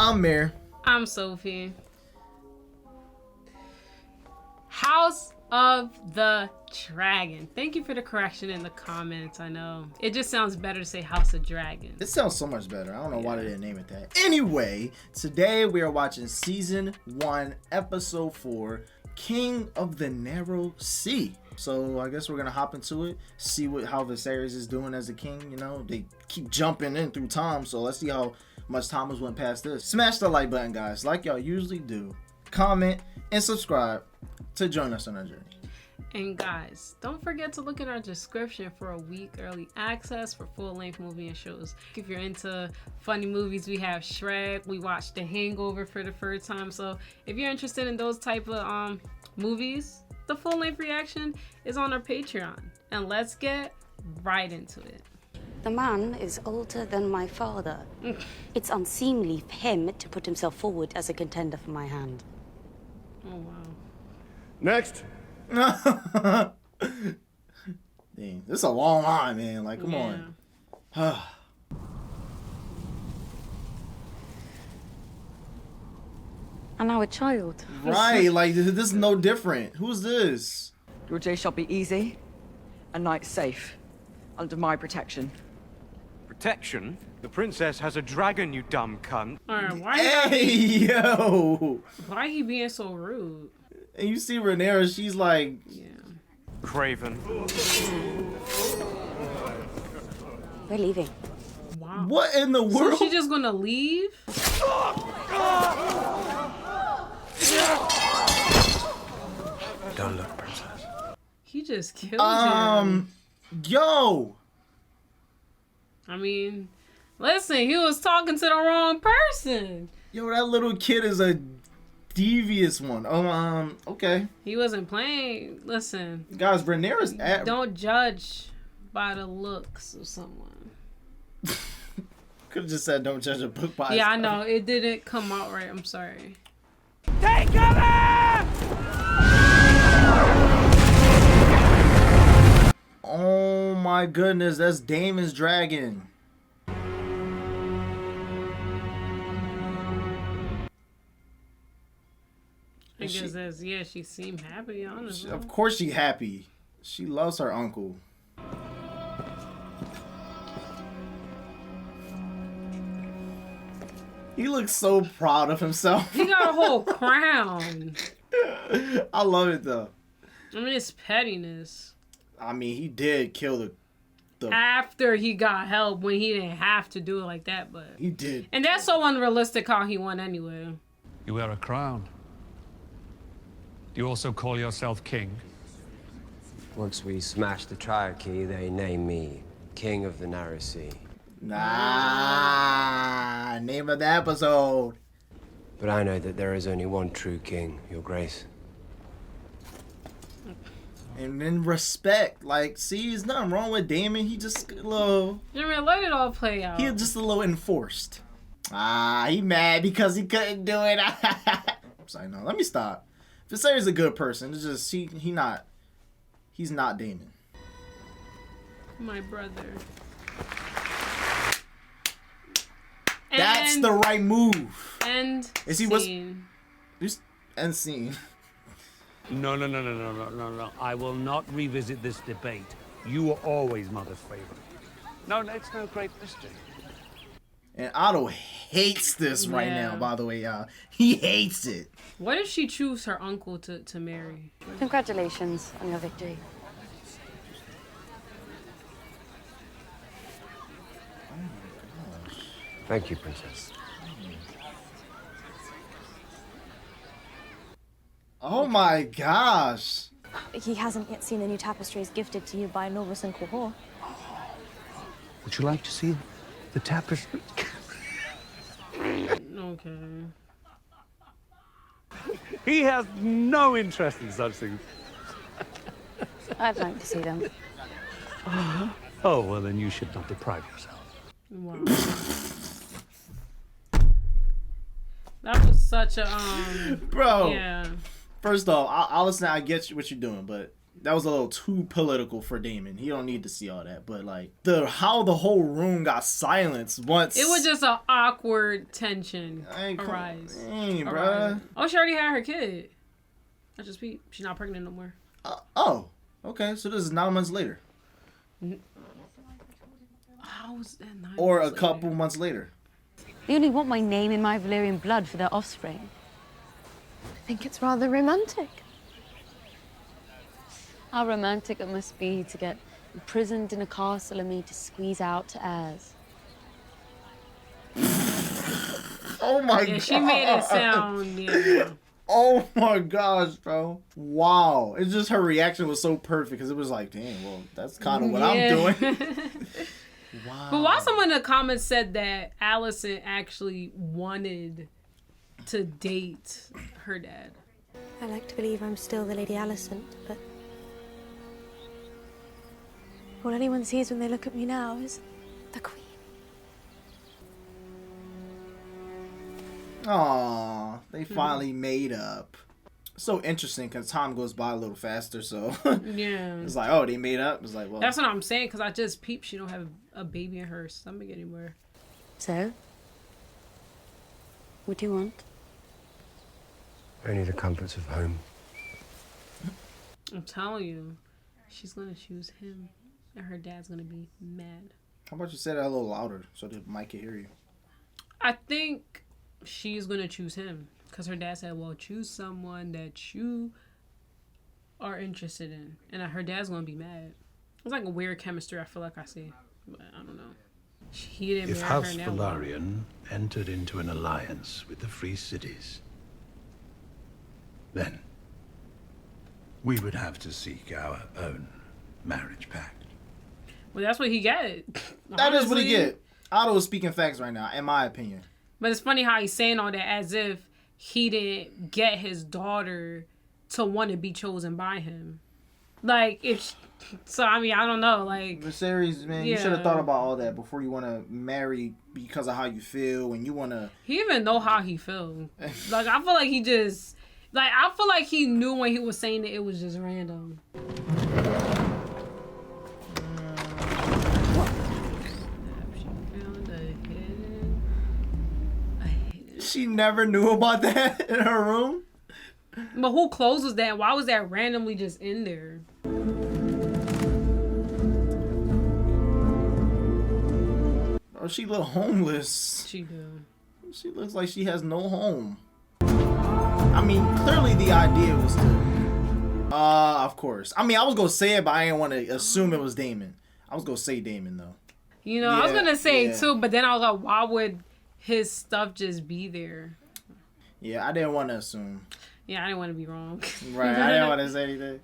I'm Mir. I'm Sophie. House of the Dragon. Thank you for the correction in the comments. I know it just sounds better to say House of Dragon. It sounds so much better. I don't know why they didn't name it that. Anyway, today we are watching season 1, episode 4, King of the Narrow Sea. So I guess we're gonna hop into it, see how Viserys is doing as a king. You know, they keep jumping in through time, so let's see how much time has went past this. Smash the like button, guys, like y'all usually do. Comment and subscribe to join us on our journey. And guys, don't forget to look at our description for a week early access for full-length movie and shows. If you're into funny movies, we have Shrek. We watched The Hangover for the first time. So if you're interested in those type of movies, the full-length reaction is on our Patreon. And let's get right into it. The man is older than my father. It's unseemly for him to put himself forward as a contender for my hand. Oh, wow. Next. Dang, this is a long line, man. Like, come on. And now a child. Right, like, this is no different. Who's this? Your day shall be easy, and night safe, under my protection. Protection? The princess has a dragon, you dumb cunt. Alright, Hey, yo! why he being so rude? And you see Rhaenyra, she's like... Yeah. Craven. We're leaving. Wow. What in the world? So she just gonna leave? Don't look, princess. He just killed him. Yo! I mean, listen, he was talking to the wrong person. Yo, that little kid is a devious one. Okay. He wasn't playing. Listen, Guys, Rhaenyra's at... don't judge by the looks of someone. Could've just said don't judge a book by Yeah, I its know. It didn't come out right. I'm sorry. Take cover! Oh my goodness, that's Daemon's dragon. I guess that's, yeah, she seemed happy, honestly. Of course she happy. She loves her uncle. He looks so proud of himself. He got a whole crown. I love it though. I mean, it's pettiness. I mean, he did kill the After he got help when he didn't have to do it like that, but... he did. And that's so unrealistic how he won anyway. You wear a crown. Do you also call yourself king? Once we smash the Triarchy, they name me King of the Narrow Sea. Nah, name of the episode. But I know that there is only one true king, Your Grace. And then respect, like, see, there's nothing wrong with Daemon. He just a little, I mean, let it all play out. he just a little enforced. He mad because he couldn't do it. I'm sorry, no, let me stop. Viserys a good person. It's just he's not Daemon. My brother. That's the right move. End Is he scene. Just end scene. No. I will not revisit this debate. You were always mother's favorite. No, it's no great mystery. And Otto hates this right Yeah. now, by the way, y'all. He hates it. What if she choose her uncle to marry? Congratulations on your victory. Thank you, Princess. Oh my gosh. He hasn't yet seen the new tapestries gifted to you by Novus and Quahor. Would you like to see the tapestry? Okay. He has no interest in such things. I'd like to see them. Oh, well, then you should not deprive yourself. Wow. That was such a Bro. Yeah. First off, I'll listen. I get what you're doing, but That was a little too political for Damon. He don't need to see all that. But like how the whole room got silenced once. It was just an awkward tension Hey, arise. Dang, bruh. Oh, she already had her kid. I just peeped. She's not pregnant no more. Oh, okay. So this is 9 months later, How was that 9 or a months couple later? months later. They only want my name in my Valyrian blood for their offspring. I think it's rather romantic. How romantic it must be to get imprisoned in a castle and made to squeeze out heirs. Oh my Yeah, god. she made it sound. Yeah. Oh my gosh, bro. Wow. It's just her reaction was so perfect because it was like, dang, well, that's kind of what I'm doing. Wow. But why someone in the comments said that Allison actually wanted to date her dad? I like to believe I'm still the Lady Alicent, but all anyone sees when they look at me now is the Queen. Aw, they finally made up. So interesting because time goes by a little faster, so Yeah. it's like, oh, they made up. It's like, well, That's what I'm saying, because I just peeped she don't have a baby in her stomach anymore. So, what do you want? Only the comforts of home. I'm telling you, she's going to choose him, and her dad's going to be mad. how about you say that a little louder so the mic can hear you? I think she's going to choose him, because her dad said, well, choose someone that you are interested in. And her dad's going to be mad. It's like a weird chemistry I feel like I see. But I don't know. He didn't If marry House her now. Velaryon entered into an alliance with the Free Cities, then we would have to seek our own marriage pact. Well, that's what he got. That is what he Honestly. get. Otto is speaking facts right now, in my opinion. But it's funny how he's saying all that as if he didn't get his daughter to want to be chosen by him. Like, so I mean, I don't know. Like, Viserys, man, you Yeah. should have thought about all that before you want to marry because of how you feel and you want to. he even know how he feel. Like, I feel like he just, like, I feel like he knew when he was saying it was just random. She never knew about that in her room. But who closes that? Why was that randomly just in there? Oh, she look homeless. She do. She looks like she has no home. I mean, clearly the idea was to. Of course. I mean, I was gonna say it, but I didn't want to assume it was Damon. I was gonna say Damon though. You know, I was Yeah, gonna say yeah. too, but then I was like, why would his stuff just be there? Yeah, I didn't want to assume. Yeah, I didn't want to be wrong. Right, I didn't want to say anything.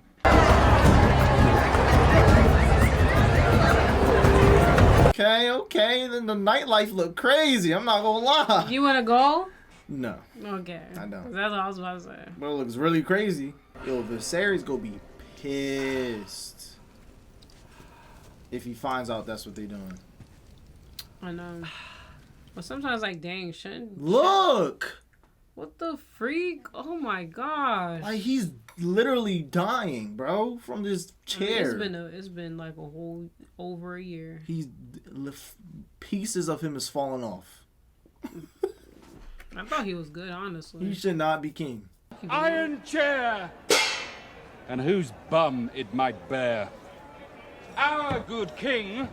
Okay. Then the nightlife look crazy. I'm not gonna lie. You wanna go? No, Okay. I don't. That's what I was about to say. but it looks really crazy. Yo, Viserys gonna be pissed if he finds out that's what they doing. I know. But sometimes, like, dang, shouldn't. Look, What the freak? Oh my gosh. like he's literally dying, bro, from this chair. It's been like a whole over a year. Pieces of him is falling off. I thought he was good, honestly. He should not be king. Iron chair! And whose bum it might bear. Our good king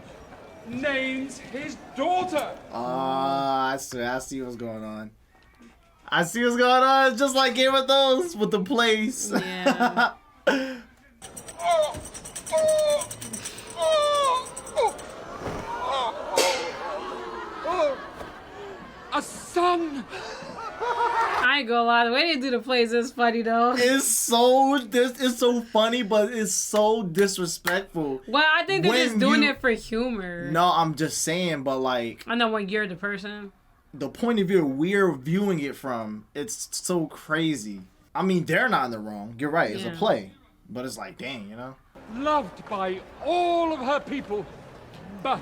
names his daughter. I see what's going on. I see what's going on. It's just like Game of Thrones with the place. Yeah. A son! I ain't gonna lie, the way they do the plays is funny though. It's so funny, but it's so disrespectful. Well, I think they're When just doing you- it for humor. No, I'm just saying, but like I know when you're the person. the point of view we're viewing it from, it's so crazy. I mean, they're not in the wrong. You're right. It's a Yeah. play, but it's like, dang, you know. Loved by all of her people. But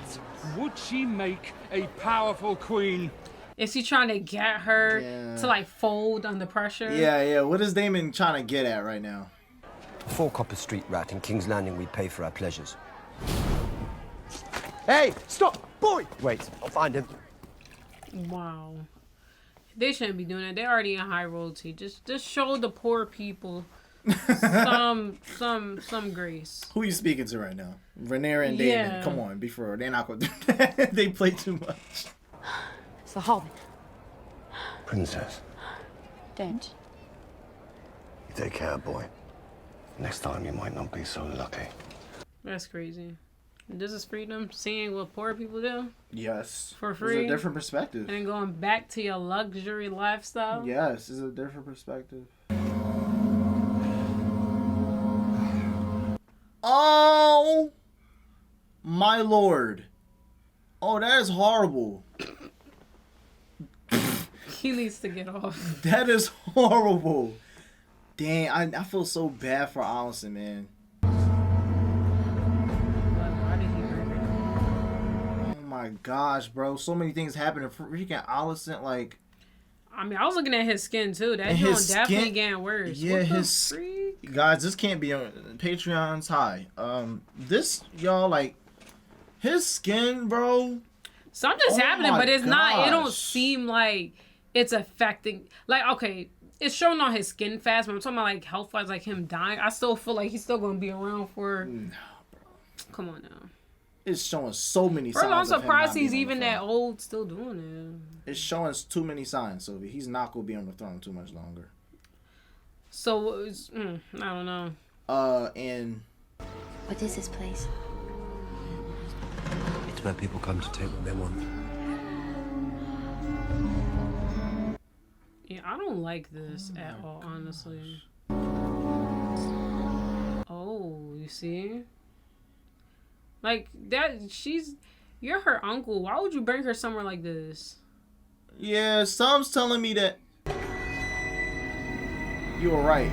would she make a powerful queen? Is he trying to get her Yeah. to like fold under pressure? Yeah. What is Damon trying to get at right now? 4 copper street rat in King's Landing we pay for our pleasures. Hey, stop! Boy! Wait, I'll find him. Wow. They shouldn't be doing that. They're already in high royalty. Just show the poor people some grace. Who are you speaking to right now? Rhaenyra and Daemon. Yeah. Come on, be for real. They're not gonna do that. They play too much. It's the Hobbit. Princess, Don't. you take care, boy. Next time you might not be so lucky. That's crazy. This is freedom, seeing what poor people do Yes. for It's free, a different perspective. and then going back to your luxury lifestyle. Yes, it's a different perspective. Oh, my lord. Oh, that is horrible. He needs to get off. That is horrible. Dang, I feel so bad for Allison, man. Why did he hurt her? Oh my gosh, bro. So many things happening for freaking Allison. Like, I mean, I was looking at his skin too. That And joint his definitely skin- getting worse. yeah, What the his- freak? guys, this can't be on Patreon's high. This, y'all, like, his skin, bro. Something's Oh happening, my but it's not. It don't gosh. seem like it's affecting. Like, okay, it's showing on his skin fast, but I'm talking about like health wise, like him dying. I still feel like he's still gonna be around for. No, bro. Come on now. It's showing so many First, signs. I'm of him surprised not being he's on the even throne. that old still doing It's showing too many signs, so he's not gonna be on the throne too much longer. it. So it's, I don't know. And What is this place? It's where people come to take what they want. Yeah, I don't like this at all, honestly. Oh, you see? Like that, you're her uncle. Why would you bring her somewhere like this? yeah, some's telling me that you were right.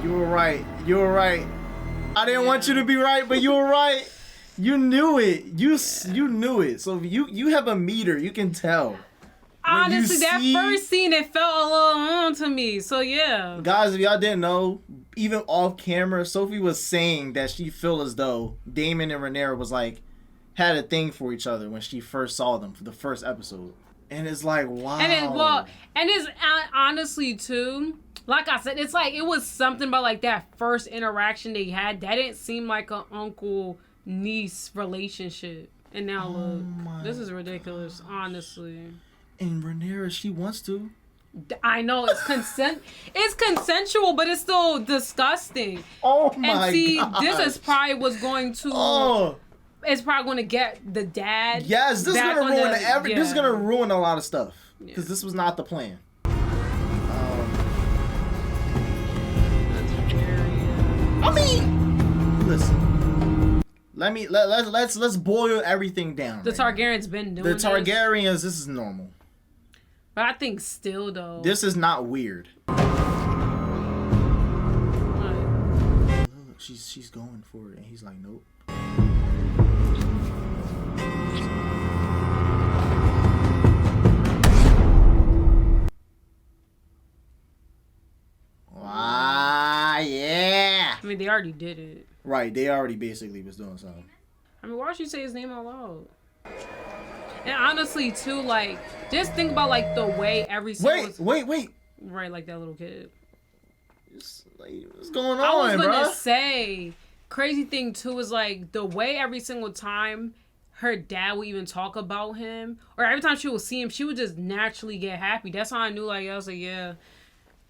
You were right. You were right. I didn't want you to be right, but you were right. You knew it. You knew it. So you have a meter. You can tell. Honestly, that see- first scene, it felt a little on to me. So yeah. Guys, if y'all didn't know, even off camera, Sophie was saying that she felt as though Daemon and Rhaenyra was like had a thing for each other when she first saw them for the first episode. And it's like, wow. And it's honestly too, like I said, it's like it was something about like that first interaction they had that didn't seem like an uncle niece relationship. And now look, this is ridiculous, honestly. And Rhaenyra, she wants to. I know it's it's consensual, but it's still disgusting. Oh my And see, gosh. this is probably what's going to. Oh It's probably going to get the dad. yes, this is back gonna on ruin the- This is yeah. gonna ruin a lot of stuff Yeah. because this was not the plan. That's very, I mean, listen. Let's boil everything down. the right now. Targaryens been doing The this. Targaryens, this is normal. But I think still though. This is not weird. What? Look, she's going for it, and he's like, nope. Ah, yeah. I mean, they already did it. Right, they already basically was doing something. I mean, why would you say his name out loud? And honestly, too, like, just think about like the way every single Wait. right, like that little kid. What's going I was on, gonna bro? say, crazy thing too is like the way every single time her dad would even talk about him, or every time she would see him, she would just naturally get happy. That's how I knew. Like I was like, yeah,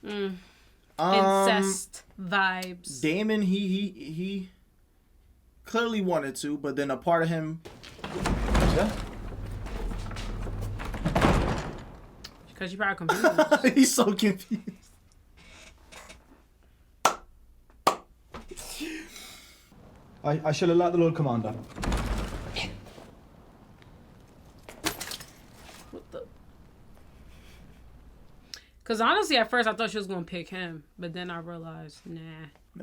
incest vibes. Daemon, he clearly wanted to, but then a part of him. Yeah. Because you probably confused. He's so confused. I shall alert the Lord Commander. What the? Because honestly, at first I thought she was gonna pick him, but then I realized, nah.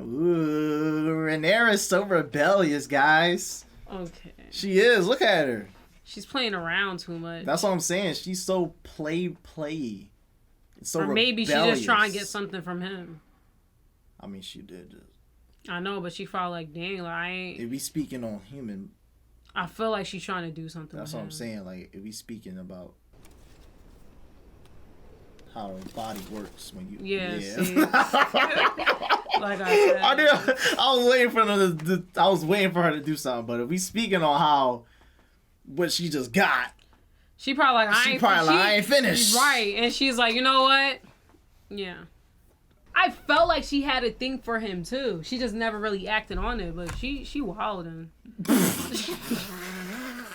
Ooh, Rhaenyra's so rebellious, guys. Okay. She is. Look at her. She's playing around too much. That's what I'm saying. She's so play. It's so or maybe she rebellious. just trying to get something from him. I mean, she did. I know, but she felt like, dang, like I ain't. If we speaking on human, I feel like she's trying to do something. that's with what I'm him. saying. Like, if we speaking about how the body works when you, Yeah. yeah. See? Like I said, I was waiting for her I was waiting for her to do something. But if we speaking on how what she just got, she probably like I ain't finished. Right, and she's like, you know what? Yeah. I felt like she had a thing for him too. She just never really acted on it, but she wildin'.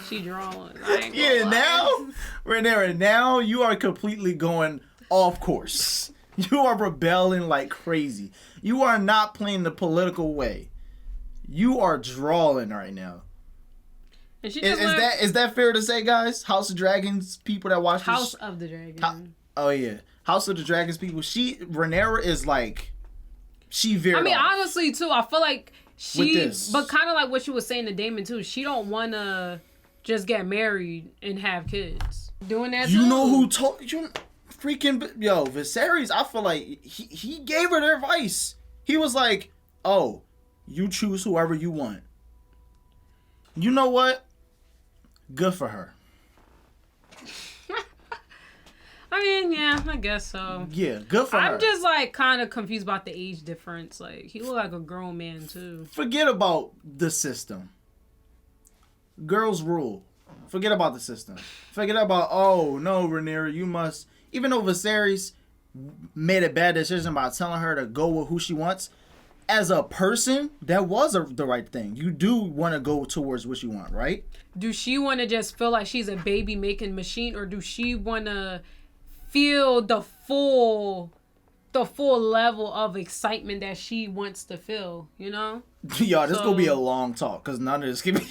She drawing. Yeah, now, Rhaenyra, now you are completely going off course. You are rebelling like crazy. You are not playing the political way. You are drawing right now. And she Is that fair to say, guys? House of Dragons people that watch House this, of the Dragon. oh yeah, House of the Dragons people. Rhaenyra is like, she veered. I mean, off honestly, too, I feel like with this. but kind of like what you was saying to Damon too. She don't want to just get married and have kids. Doing that. You too. know who told you? Freaking Viserys. I feel like he gave her the advice. He was like, "Oh, you choose whoever you want." You know what? Good for her. I mean, yeah, I guess so. Yeah, good for her. I'm just like kind of confused about the age difference. Like he look like a grown man too. Forget about the system. Girls rule. Forget about the system. Forget about, oh no, Rhaenyra, you must. Even though Viserys made a bad decision by telling her to go with who she wants, as a person, that was the right thing. You do want to go towards what you want, right? Do she want to just feel like she's a baby making machine, or do she want to feel the full level of excitement that she wants to feel? You know? Y'all, this gonna be a long talk because none of this can be.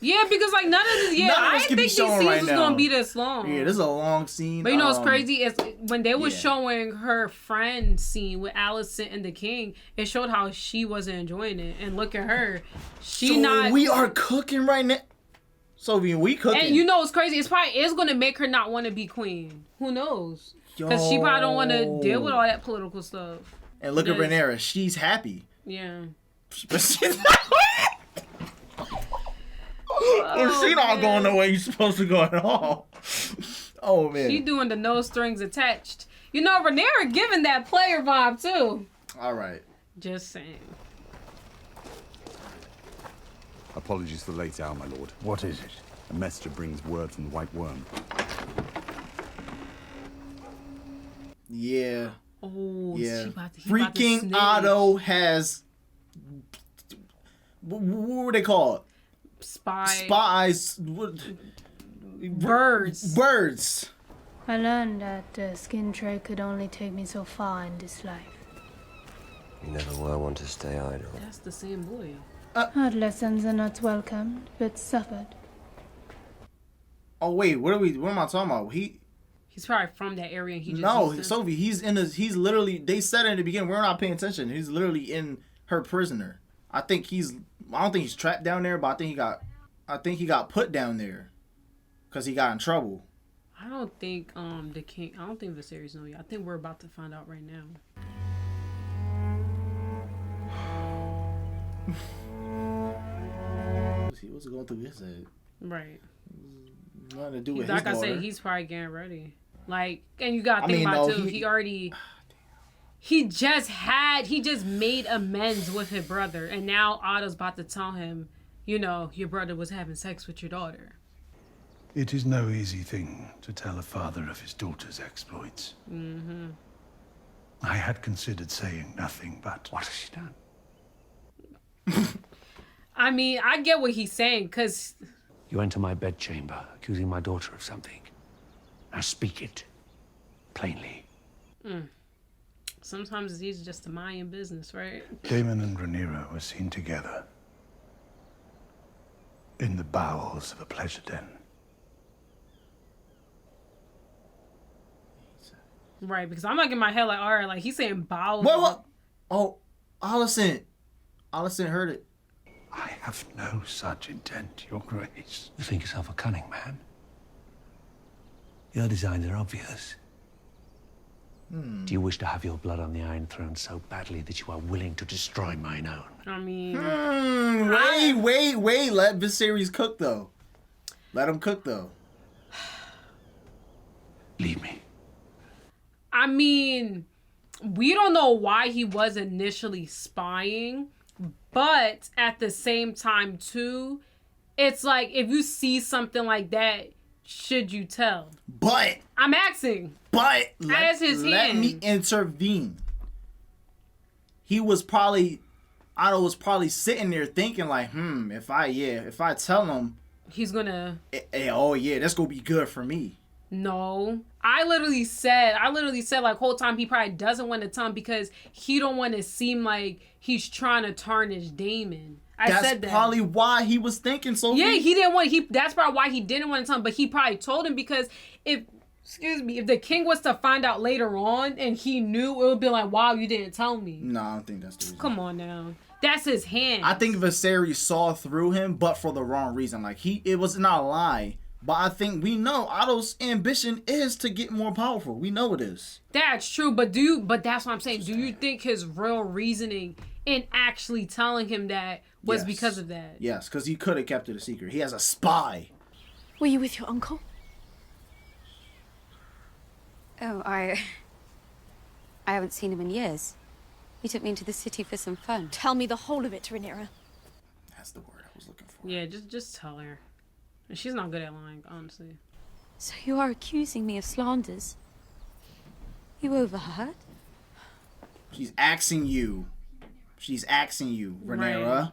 Yeah, because like none of this. Yeah, I didn't think these scenes right was now. gonna be this long. Yeah, this is a long scene. But you know what's crazy is when they was showing her friend scene with Alicent and the King, it showed how she wasn't enjoying it. And look at her, We are cooking right now. So we cooking. And you know what's crazy? It's probably gonna make her not want to be queen. Who knows? Because she probably don't want to deal with all that political stuff. And look at Rhaenyra, she's happy. Yeah. But she's not. She not going the way you're supposed to go at all. Oh man. She doing the no strings attached. You know, Rhaenyra giving that player vibe too. All right. Just saying. Apologies for the late hour, my lord. What is it? A messenger brings word from the White Worm. Yeah. Oh, yeah. he about to Freaking snitch. Otto has. What were they called? Spies. Birds. Birds. I learned that the skin trade could only take me so far in this life. You never were one to stay idle. That's the same boy. Hard lessons are not welcomed, but suffered. Oh wait, what am I talking about? He's probably from that area. And he just no, used to- Sophie. He's literally. They said it in the beginning. We're not paying attention. He's literally in her prisoner. I don't think he's trapped down there, but I think he got put down there because he got in trouble. I don't think the king. I don't think Viserys know yet. I think we're about to find out right now. What's going through his head? Right. Nothing to do with like his I daughter. said, he's probably getting ready. Like, and you gotta think about it too. He just made amends with his brother, and now Otto's about to tell him, you know, your brother was having sex with your daughter. It is no easy thing to tell a father of his daughter's exploits. Mm-hmm. I had considered saying nothing, but... What has she done? I mean, I get what he's saying, because... You enter my bedchamber, accusing my daughter of something. Now speak it. Plainly. Sometimes it's easy just to mind your business, right? Daemon and Rhaenyra were seen together. In the bowels of a pleasure den. Right, because I'm like in my head like, all right, like he's saying bowels. What? Oh, Alicent heard it. I have no such intent, Your Grace. You think yourself a cunning man? Your designs are obvious. Do you wish to have your blood on the Iron Throne so badly that you are willing to destroy mine own? I mean, wait. Let Viserys cook though. Let him cook though. Leave me. I mean, we don't know why he was initially spying, but at the same time too, it's like if you see something like that, should you tell? But I'm asking. But as his let me intervene. Otto was probably sitting there thinking like, if I tell him, he's gonna. Oh yeah, that's gonna be good for me. No, I literally said like whole time he probably doesn't want to tell him because he don't want to seem like he's trying to tarnish Daemon. That's probably why he was thinking so. Yeah, he didn't want. That's probably why he didn't want to tell him. But he probably told him because if the king was to find out later on and he knew, it would be like, wow, you didn't tell me. No, I don't think that's the reason. Come on now, that's his hand. I think Viserys saw through him, but for the wrong reason. Like it was not a lie. But I think we know Otto's ambition is to get more powerful. We know it is. That's true, but that's what I'm saying. Do you think his real reasoning in actually telling him that was because of that? Yes, because he could have kept it a secret. He has a spy. Were you with your uncle? Oh, I haven't seen him in years. He took me into the city for some fun. Tell me the whole of it, Rhaenyra. That's the word I was looking for. Yeah, just tell her. She's not good at lying, honestly. So you are accusing me of slanders? You overheard? She's asking you, Rhaenyra. Right.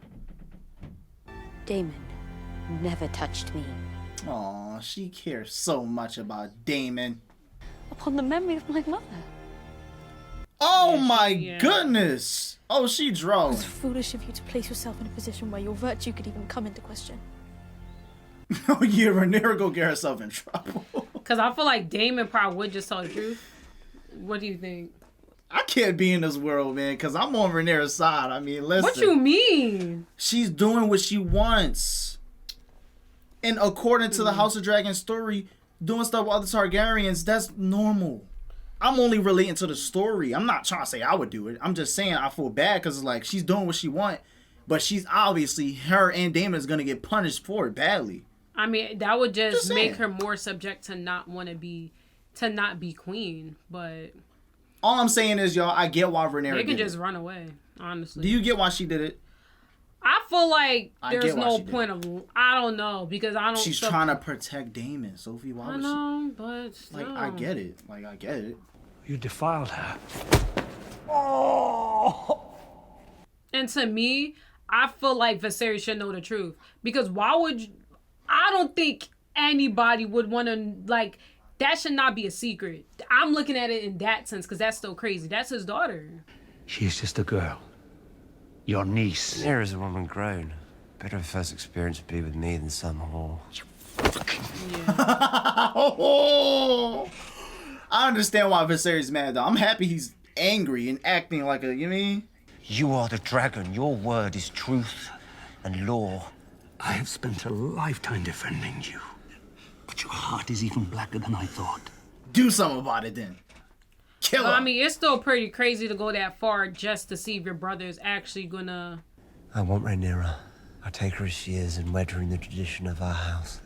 Daemon never touched me. Aw, she cares so much about Daemon. Upon the memory of my mother. Oh my goodness! Oh, she drove. It's foolish of you to place yourself in a position where your virtue could even come into question. Oh yeah, Rhaenyra go get herself in trouble. Because I feel like Daemon probably would just tell the truth. What do you think? I can't be in this world, man, because I'm on Rhaenyra's side. I mean, listen. What you mean? She's doing what she wants. And according to the House of Dragon story, doing stuff with other Targaryens, that's normal. I'm only relating to the story. I'm not trying to say I would do it. I'm just saying I feel bad because it's like she's doing what she wants, but she's obviously, her and Daemon is going to get punished for it badly. I mean, that would just make her more subject to not be queen, but... All I'm saying is, y'all, I get why Rhaenyra They can did just it. run away, honestly. Do you get why she did it? I feel like there's no she did point of... I don't know, because I don't... She's trying to protect Daemon, Sophie. Why would know, but still. Like, I get it. You defiled her. Oh! And to me, I feel like Viserys should know the truth. Because why would... I don't think anybody would want to, like... That should not be a secret. I'm looking at it in that sense, because that's still crazy. That's his daughter. She is just a girl. Your niece. Rhaenyra's a woman grown. Better her first experience would be with me than some whore. I understand why Viserys is mad, though. I'm happy he's angry and acting like a, you mean? You are the dragon. Your word is truth and law. I have spent a lifetime defending you. But your heart is even blacker than I thought. Do something about it, then. Kill her. I mean, it's still pretty crazy to go that far just to see if your brother is actually gonna... I want Rhaenyra. I take her as she is and wed her in the tradition of our house.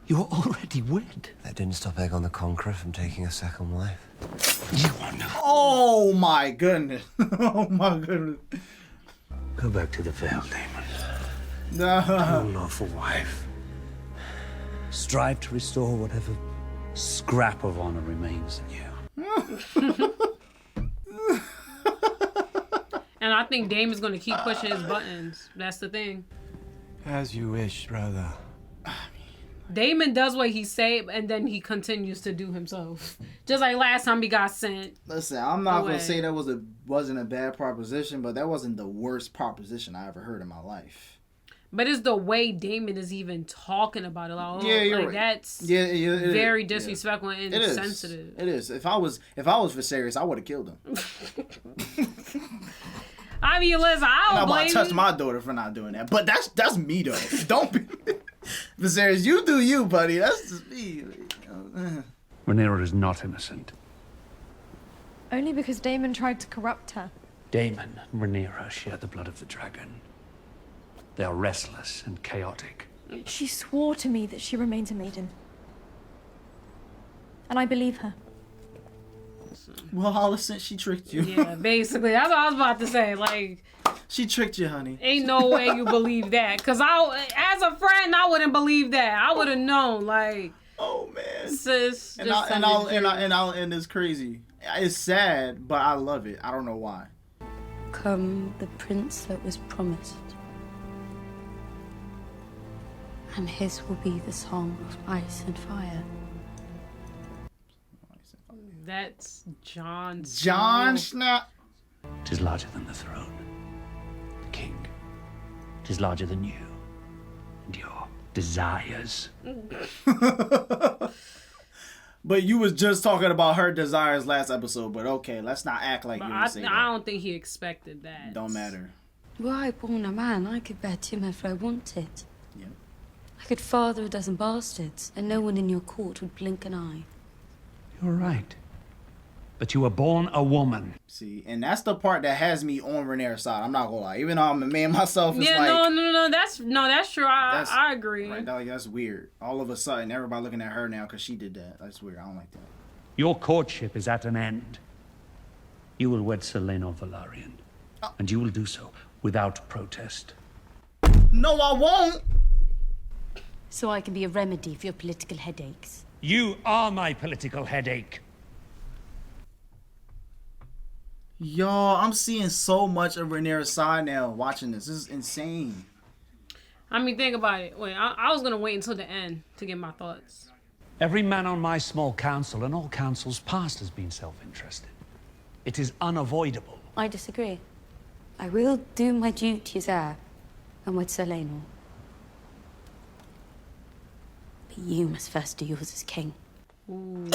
You're already wed. That didn't stop Aegon the Conqueror from taking a second wife. You are no... Oh my goodness. Oh my goodness. Go back to the Vale, Daemon. No. Your lawful wife. Strive to restore whatever scrap of honor remains in you. And I think Daemon's gonna keep pushing his buttons. That's the thing. As you wish, brother. Daemon does what he say, and then he continues to do himself. Just like last time he got sent. Listen, I'm not away. gonna say that wasn't a bad proposition, but that wasn't the worst proposition I ever heard in my life. But it's the way Daemon is even talking about it. Like, Yeah, you're like right. That's very disrespectful and insensitive. It is. If I was Viserys, I would have killed him. I mean, listen, I I'm don't not blame about to touch you. my daughter for not doing that. But that's me though. Don't be Viserys. You do you, buddy. That's just me. Rhaenyra is not innocent. Only because Daemon tried to corrupt her. Daemon and Rhaenyra share the blood of the dragon. They are restless and chaotic. She swore to me that she remains a maiden. And I believe her. Well, Alicent, she tricked you. Yeah, basically. That's what I was about to say. Like, she tricked you, honey. Ain't no way you believe that. Because as a friend, I wouldn't believe that. I would have known. Like, oh, man. Sis. And it's crazy. It's sad, but I love it. I don't know why. Come the prince that was promised. And his will be the song of ice and fire. That's Jon Snow. Jon Snow. Tis larger than the throne. The king. Tis larger than you. And your desires. But you was just talking about her desires last episode, but okay, let's not act like you didn't say that. I don't think he expected that. Don't matter. Were I born a man, I could bear 2 men if I wanted. Yeah. I could father a dozen bastards, and no one in your court would blink an eye. You're right. But you were born a woman. See, and that's the part that has me on Rhaenyra's side. I'm not gonna lie. Even though I'm a man myself, it's yeah, like... no. That's true. I agree. Right, that's weird. All of a sudden, everybody looking at her now because she did that. That's weird. I don't like that. Your courtship is at an end. You will wed Selena Velaryon. And you will do so without protest. No, I won't! So I can be a remedy for your political headaches. You are my political headache. Y'all, I'm seeing so much of Rhaenyra's side now watching this. This is insane. I mean, think about it. Wait, I was going to wait until the end to get my thoughts. Every man on my small council and all councils past has been self-interested. It is unavoidable. I disagree. I will do my duty as heir and with Sir Laenor. But you must first do yours as king. Ooh.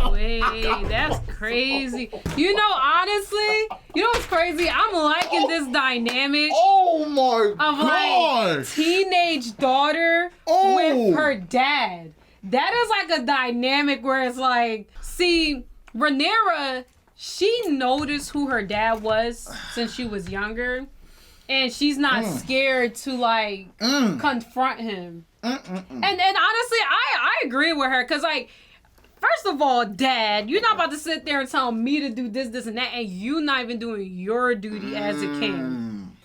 Wait, that's crazy. You know, honestly, you know what's crazy? I'm liking this dynamic. Oh my god! Like teenage daughter with her dad. That is like a dynamic where it's like, see, Rhaenyra, she noticed who her dad was since she was younger, and she's not scared to like confront him. And honestly, I agree with her because like. First of all, Dad, you're not about to sit there and tell me to do this, and that, and you not even doing your duty as a king.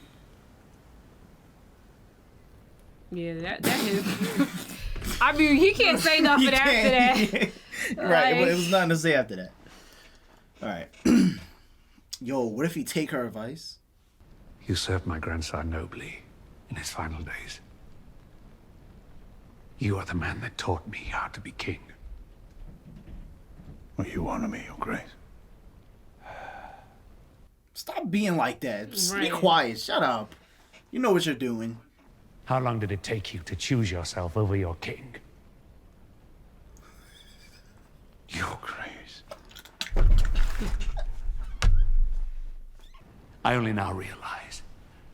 Yeah, that is. I mean, he can't say nothing after that. Right, it was nothing to say after that. All right. Yo, what if he take her advice? You served my grandson nobly in his final days. You are the man that taught me how to be king. Well, you honor me, Your Grace. Stop being like that. Just be quiet. Shut up. You know what you're doing. How long did it take you to choose yourself over your king? Your Grace. I only now realize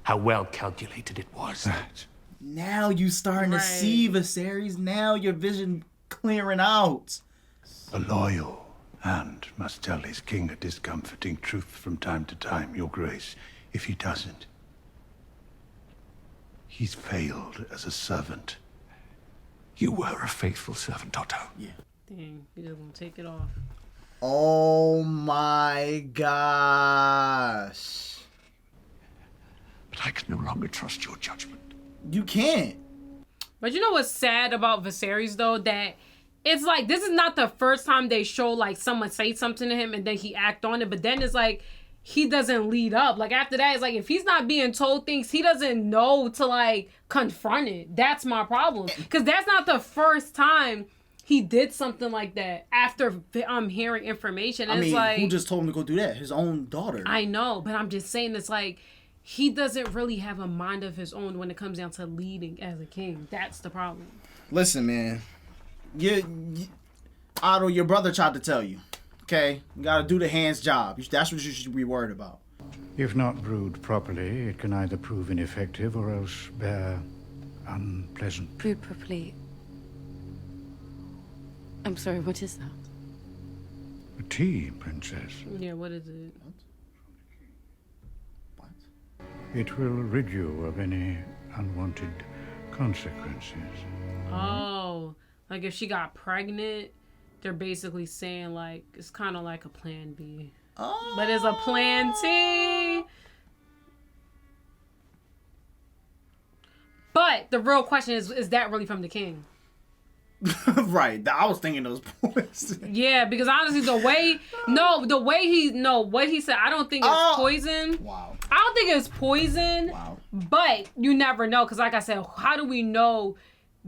how well calculated it was. Now you starting to see Viserys. Now your vision clearing out. A loyal and must tell his king a discomforting truth from time to time, Your Grace. If he doesn't, he's failed as a servant. You were a faithful servant, Otto. Yeah. Dang, you just gonna take it off. Oh my gosh. But I can no longer trust your judgment. You can't. But you know what's sad about Viserys though? That it's like, this is not the first time they show, like, someone say something to him and then he act on it. But then it's like, he doesn't lead up. Like, after that, it's like, if he's not being told things, he doesn't know to, like, confront it. That's my problem. Because that's not the first time he did something like that after hearing information. And I mean, it's like, who just told him to go do that? His own daughter. I know, but I'm just saying, it's like, he doesn't really have a mind of his own when it comes down to leading as a king. That's the problem. Listen, man. Otto, your brother tried to tell you. Okay? You gotta do the hand's job. That's what you should be worried about. If not brewed properly, it can either prove ineffective or else bear unpleasant. Brewed properly. I'm sorry, what is that? A tea, Princess. Yeah, what is it? It will rid you of any unwanted consequences. Oh, like if she got pregnant, they're basically saying like it's kind of like a plan B. Oh. But it's a plan T. But the real question is that really from the king? Right. I was thinking those points. Yeah, because honestly, what he said, I don't think it's poison. Wow. I don't think it's poison. Wow. But you never know, because like I said, how do we know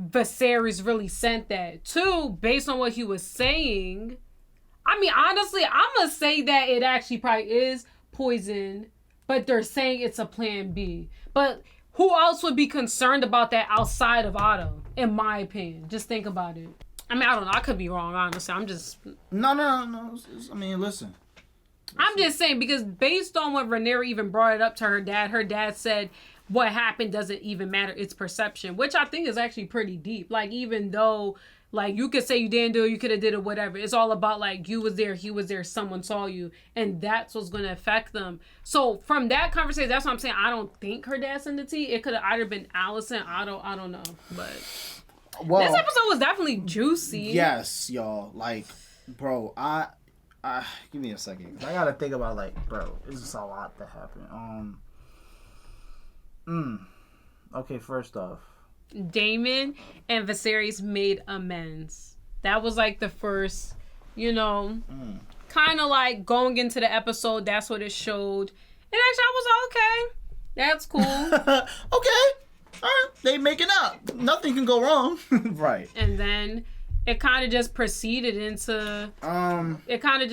Viserys really sent that? Two, based on what he was saying, I mean, honestly, I'm going to say that it actually probably is poison, but they're saying it's a plan B. But who else would be concerned about that outside of Otto, in my opinion? Just think about it. I mean, I don't know. I could be wrong, honestly. I'm just... No. I mean, listen. I'm just saying, because based on what Rhaenyra even brought it up to her dad said what happened doesn't even matter. It's perception, which I think is actually pretty deep. Like, even though, like, you could say you didn't do it, you could have did it, whatever. It's all about, like, you was there, he was there, someone saw you, and that's what's going to affect them. So, from that conversation, that's what I'm saying. I don't think her dad's in the tea. It could have either been Alicent, Otto, I don't know. But well, this episode was definitely juicy. Yes, y'all. Like, bro, I give me a second. I got to think about, like, bro, it's just a lot that happened. Okay, first off, Daemon and Viserys made amends. That was like the first, kind of like going into the episode. That's what it showed. And actually, I was okay. That's cool. Okay. All right. They making up. Nothing can go wrong. Right. And then it kind of just proceeded into. Right. How did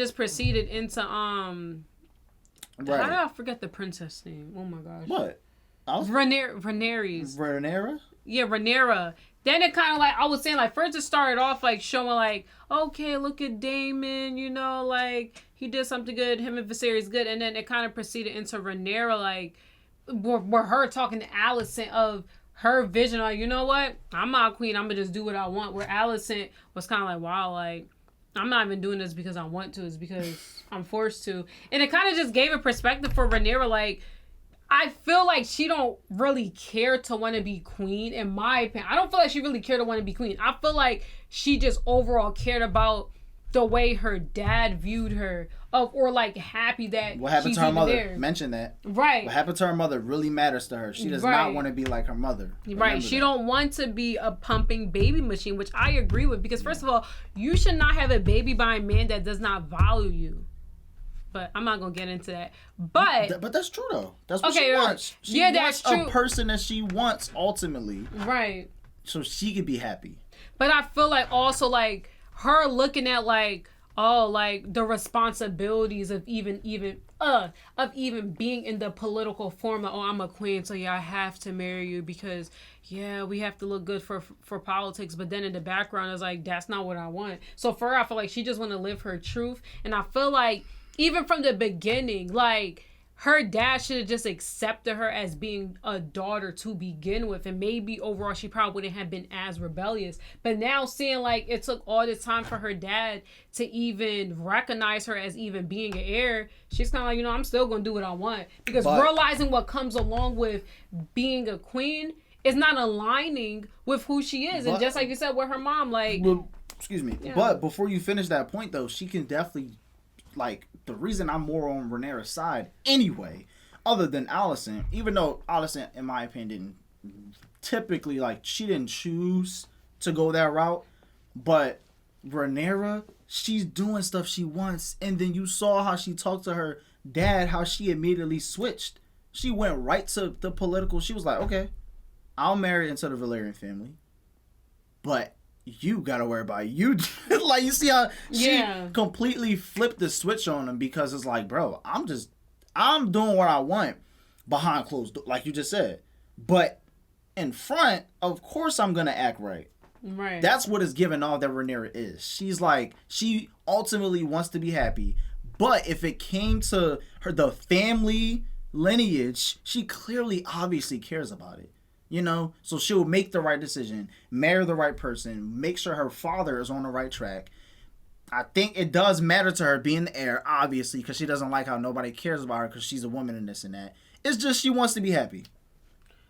I forget the princess name? Oh my gosh. What? Rhaenyra. Yeah, Rhaenyra. Then it kind of like, I was saying, like, first it started off like showing like, okay, look at Daemon, like he did something good, him and Viserys good, and then it kind of proceeded into Rhaenyra, like where her talking to Alicent of her vision, like, you know what, I'm not a queen, I'm gonna just do what I want. Where Alicent was kind of like, wow, like, I'm not even doing this because I want to, it's because I'm forced to. And it kind of just gave a perspective for Rhaenyra, like, I feel like she don't really care to want to be queen, in my opinion. I don't feel like she really cared to want to be queen. I feel like she just overall cared about the way her dad viewed her, or like happy that what happened she's to her even mother. there. Mention that. Right. What happened to her mother really matters to her. She does not want to be like her mother. Right. She don't want to be a pumping baby machine, which I agree with, because first of all, you should not have a baby by a man that does not value you. But I'm not gonna get into that. But that's true though. That's what she wants. She wants a person that she wants ultimately. Right. So she could be happy. But I feel like also like her looking at like, oh, like the responsibilities of even being in the political form of, oh, I'm a queen, so yeah, I have to marry you because yeah, we have to look good for politics. But then in the background it's like, that's not what I want. So for her, I feel like she just want to live her truth. And I feel like even from the beginning, like, her dad should have just accepted her as being a daughter to begin with. And maybe overall she probably wouldn't have been as rebellious. But now seeing like it took all this time for her dad to even recognize her as even being an heir, she's kind of like, I'm still going to do what I want. Because realizing what comes along with being a queen is not aligning with who she is. And just like you said with her mom, like... Well, excuse me. Yeah. But before you finish that point, though, she can definitely... Like, the reason I'm more on Rhaenyra's side anyway, other than Alicent, even though Alicent, in my opinion, didn't typically, like, she didn't choose to go that route, but Rhaenyra, she's doing stuff she wants, and then you saw how she talked to her dad, how she immediately switched. She went right to the political. She was like, okay, I'll marry into the Valyrian family, but... you gotta worry about you. Like, you see how she completely flipped the switch on him, because it's like, bro, I'm doing what I want behind closed doors, like you just said. But in front, of course I'm gonna act right. Right. That's what is giving all that Rhaenyra is. She's like, she ultimately wants to be happy, but if it came to her, the family lineage, she clearly obviously cares about it. So she'll make the right decision, marry the right person, make sure her father is on the right track. I think it does matter to her being the heir, obviously, because she doesn't like how nobody cares about her because she's a woman and this and that. It's just she wants to be happy.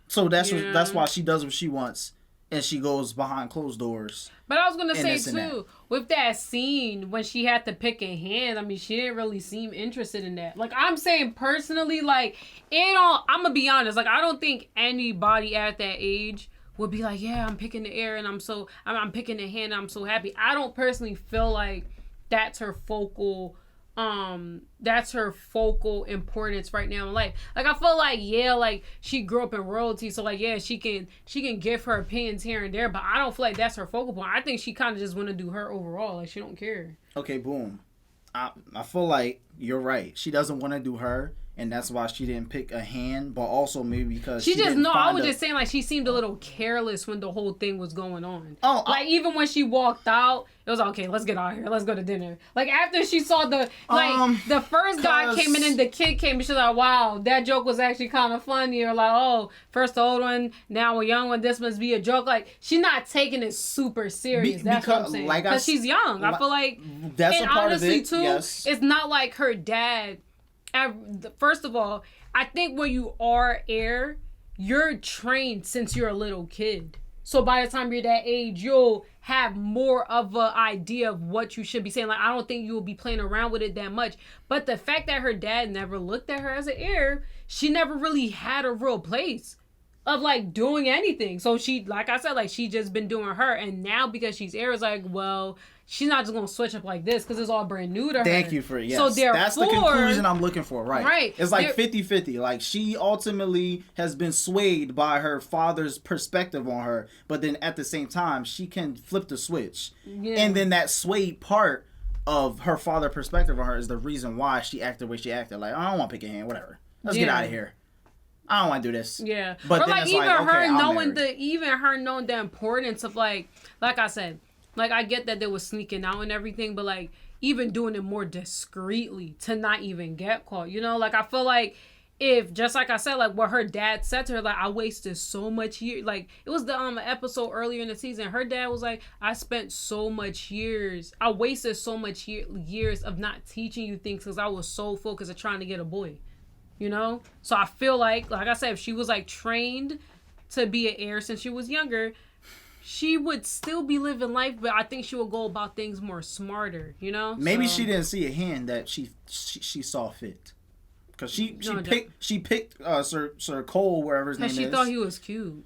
So that's why she does what she wants, and she goes behind closed doors. But I was gonna say too, with that scene when she had to pick a hand, I mean, she didn't really seem interested in that. Like, I'm saying personally, like, I'm gonna be honest, like, I don't think anybody at that age would be like, yeah, I'm picking the heir and I'm picking the hand and I'm so happy. I don't personally feel like that's her focal importance right now in life. Like, I feel like, yeah, like, she grew up in royalty, so like, yeah, she can give her opinions here and there, but I don't feel like that's her focal point. I think she kind of just want to do her overall. Like, she don't care. Okay, boom. I feel like you're right. She doesn't want to do her, and that's why she didn't pick a hand, but also maybe because I was just saying, like, she seemed a little careless when the whole thing was going on. Even when she walked out, it was okay, let's get out of here, let's go to dinner. Like, after she saw the first guy came in and the kid came, and she's like, wow, that joke was actually kind of funny, or like, oh, first the old one, now a young one, this must be a joke. Like, she's not taking it super serious. That's what I'm saying. Because she's young. I feel like, that's and a part honestly, of it, too, yes. It's not like her dad. First of all, I think when you are heir, you're trained since you're a little kid. So by the time you're that age, you'll have more of an idea of what you should be saying. Like, I don't think you'll be playing around with it that much. But the fact that her dad never looked at her as an heir, she never really had a real place of, like, doing anything. So she, like I said, like, she just been doing her. And now because she's heir, it's like, well, she's not just going to switch up like this because it's all brand new to her. Thank you for it. Yes. So therefore, that's the conclusion I'm looking for, right? Right. It's like 50-50. Like, she ultimately has been swayed by her father's perspective on her, but then at the same time, she can flip the switch. Yeah. And then that swayed part of her father's perspective on her is the reason why she acted the way she acted. Like, I don't want to pick a hand, whatever. Let's get out of here. I don't want to do this. Yeah. But or then like, it's even like, okay, her knowing the importance of, like I said, like, I get that they were sneaking out and everything, but, like, even doing it more discreetly to not even get caught, you know? Like, I feel like if, just like I said, like, what her dad said to her, like, I wasted so much years. Like, it was the episode earlier in the season. Her dad was like, I wasted so much years of not teaching you things because I was so focused on trying to get a boy, you know? So I feel like I said, if she was, like, trained to be an heir since she was younger, she would still be living life, but I think she would go about things more smarter, you know? Maybe she didn't see a hand that she saw fit. Because she picked Sir Cole, wherever his name is. Because she thought he was cute.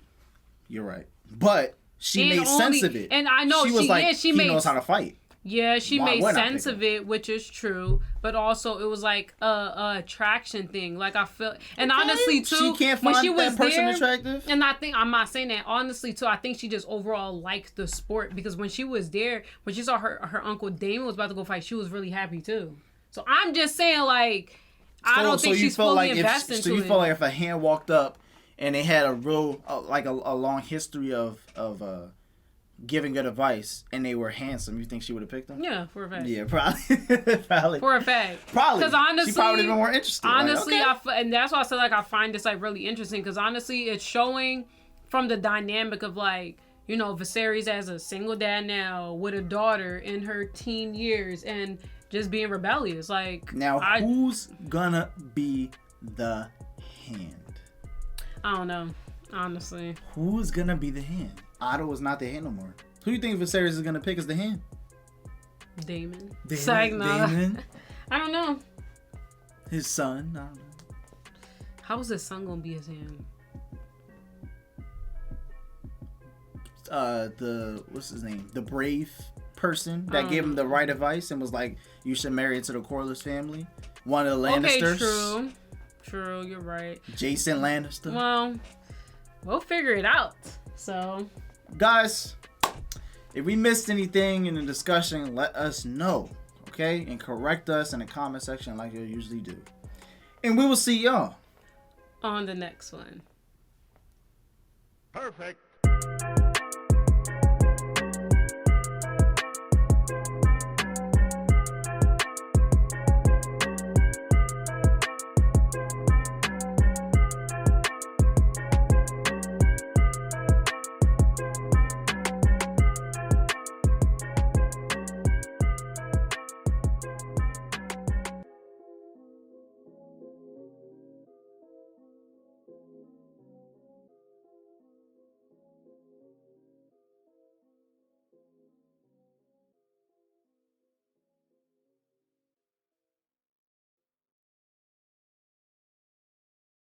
You're right. But she made sense of it. And I know she was like, he knows how to fight. Yeah, she made sense of it, which is true. But also, it was like a attraction thing. Like, I feel, and honestly too, she can't find when she was that person there, attractive. And I'm not saying that. Honestly too, I think she just overall liked the sport because when she was there, when she saw her uncle Damon was about to go fight, she was really happy too. So I'm just saying, like, I don't think she's fully invested into it. So you felt like if a hand walked up and they had a real a long history of giving good advice and they were handsome, you think she would have picked them? Yeah, for a fact. Yeah, probably. For a fact. Probably. Because honestly, she probably been more interested. Honestly, like, okay. And that's why I said, like, I find this, like, really interesting because honestly, it's showing from the dynamic of, like, you know, Viserys as a single dad now with a daughter in her teen years and just being rebellious. Like, now, who's gonna be the hand? I don't know, honestly. Who's gonna be the hand? Otto is not the hand no more. Who do you think Viserys is gonna pick as the hand? Damon. Damon. I don't know. His son. I don't know. How is his son gonna be his hand? What's his name? The brave person that gave him the right advice and was like, you should marry into the Corlys family. One of the Lannisters. Okay, true, you're right. Jason Lannister. Well, we'll figure it out. So, guys, if we missed anything in the discussion, let us know, okay? And correct us in the comment section like you usually do. And we will see y'all on the next one. Perfect.